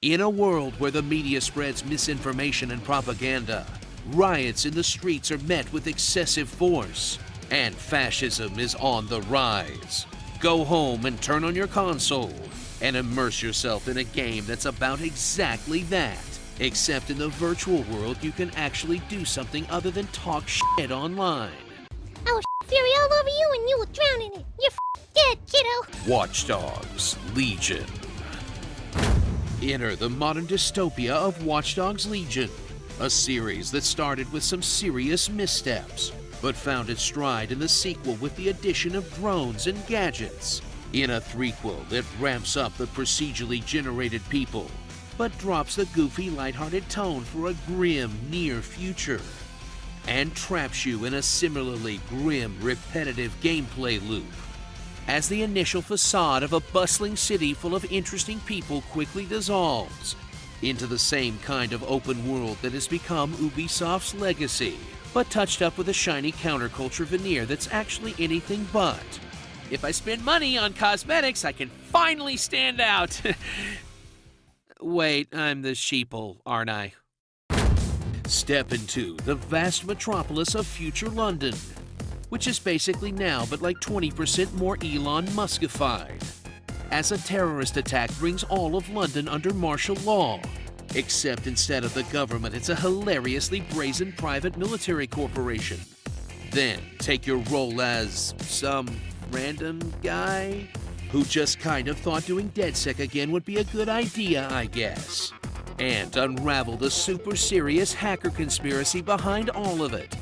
In a world where the media spreads misinformation and propaganda, riots in the streets are met with excessive force, and fascism is on the rise. Go home and turn on your console and immerse yourself in a game that's about exactly that. Except in the virtual world, you can actually do something other than talk shit online. Oh, fury all over you and you will drown in it. You're dead, kiddo. Watch Dogs Legion. Enter the modern dystopia of Watch Dogs Legion, a series that started with some serious missteps, but found its stride in the sequel with the addition of drones and gadgets. In a threequel that ramps up the procedurally generated people, but drops the goofy, lighthearted tone for a grim, near future, and traps you in a similarly grim, repetitive gameplay loop. As the initial facade of a bustling city full of interesting people quickly dissolves into the same kind of open world that has become Ubisoft's legacy, but touched up with a shiny counterculture veneer that's actually anything but. If I spend money on cosmetics, I can finally stand out. Wait, I'm the sheeple, aren't I? Step into the vast metropolis of future London, which is basically now but like 20% more Elon Muskified, as a terrorist attack brings all of London under martial law. Except instead of the government, it's a hilariously brazen private military corporation. Then take your role as some random guy who just kind of thought doing DedSec again would be a good idea, I guess, and unravel the super serious hacker conspiracy behind all of it,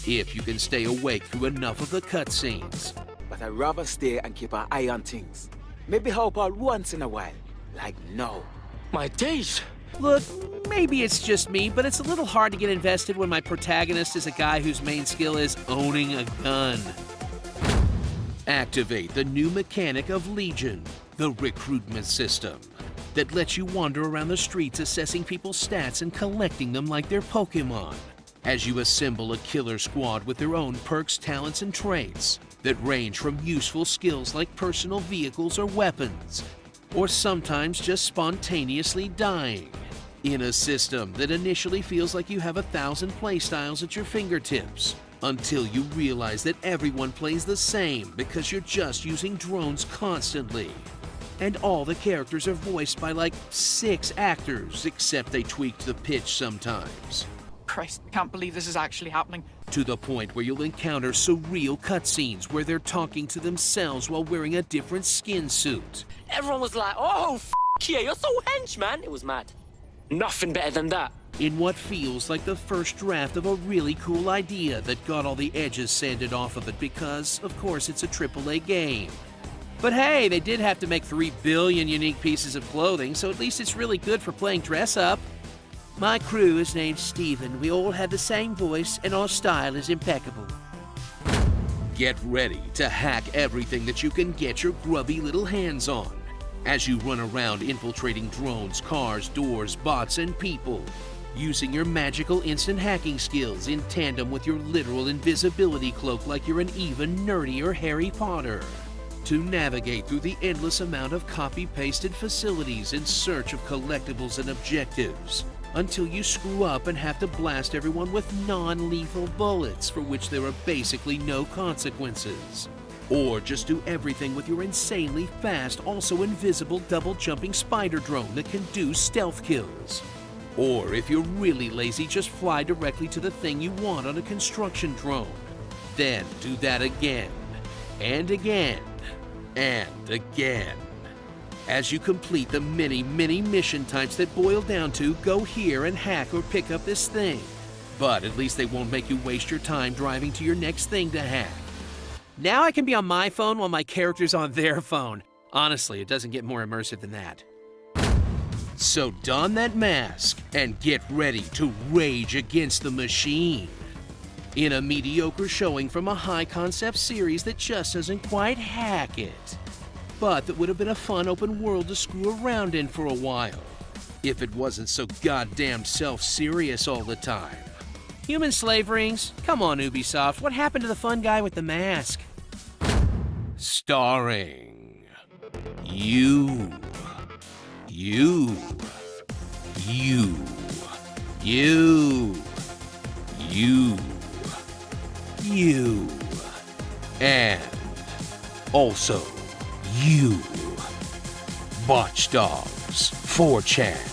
if you can stay awake through enough of the cutscenes. But I'd rather stay and keep an eye on things. Maybe help out once in a while, like now. My days! Look, maybe it's just me, but it's a little hard to get invested when my protagonist is a guy whose main skill is owning a gun. Activate the new mechanic of Legion, the recruitment system, that lets you wander around the streets assessing people's stats and collecting them like they're Pokemon, as you assemble a killer squad with their own perks, talents, and traits that range from useful skills like personal vehicles or weapons, or sometimes just spontaneously dying, in a system that initially feels like you have 1,000 playstyles at your fingertips, until you realize that everyone plays the same because you're just using drones constantly. And all the characters are voiced by like 6 actors, except they tweaked the pitch sometimes. Christ, can't believe this is actually happening. To the point where you'll encounter surreal cutscenes where they're talking to themselves while wearing a different skin suit. Everyone was like, oh, f yeah, you're so hench, man. It was mad. Nothing better than that. In what feels like the first draft of a really cool idea that got all the edges sanded off of it because, of course, it's a AAA game. But hey, they did have to make 3 billion unique pieces of clothing, so at least it's really good for playing dress-up. My crew is named Steven. We all have the same voice, and our style is impeccable. Get ready to hack everything that you can get your grubby little hands on as you run around infiltrating drones, cars, doors, bots, and people, using your magical instant hacking skills in tandem with your literal invisibility cloak like you're an even nerdier Harry Potter, to navigate through the endless amount of copy-pasted facilities in search of collectibles and objectives, until you screw up and have to blast everyone with non-lethal bullets for which there are basically no consequences. Or just do everything with your insanely fast, also invisible double-jumping spider drone that can do stealth kills. Or if you're really lazy, just fly directly to the thing you want on a construction drone. Then do that again, and again, and again. As you complete the many mission types that boil down to go here and hack or pick up this thing. But at least they won't make you waste your time driving to your next thing to hack. Now I can be on my phone while my character's on their phone. Honestly, it doesn't get more immersive than that. So don that mask and get ready to rage against the machine. In a mediocre showing from a high-concept series that just doesn't quite hack it, but that would have been a fun open world to screw around in for a while, if it wasn't so goddamn self-serious all the time. Human slave rings? Come on, Ubisoft, what happened to the fun guy with the mask? Starring you, you, you, you, you, and also you. Botch Dogs 4chan.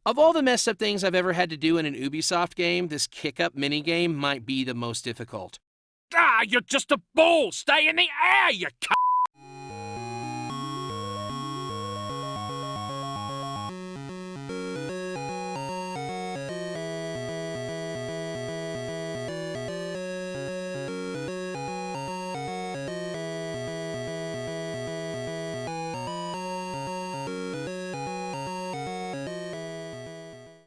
Of all the messed up things I've ever had to do in an Ubisoft game, this kick-up minigame might be the most difficult. Ah, you're just a ball! Stay in the air, you c***!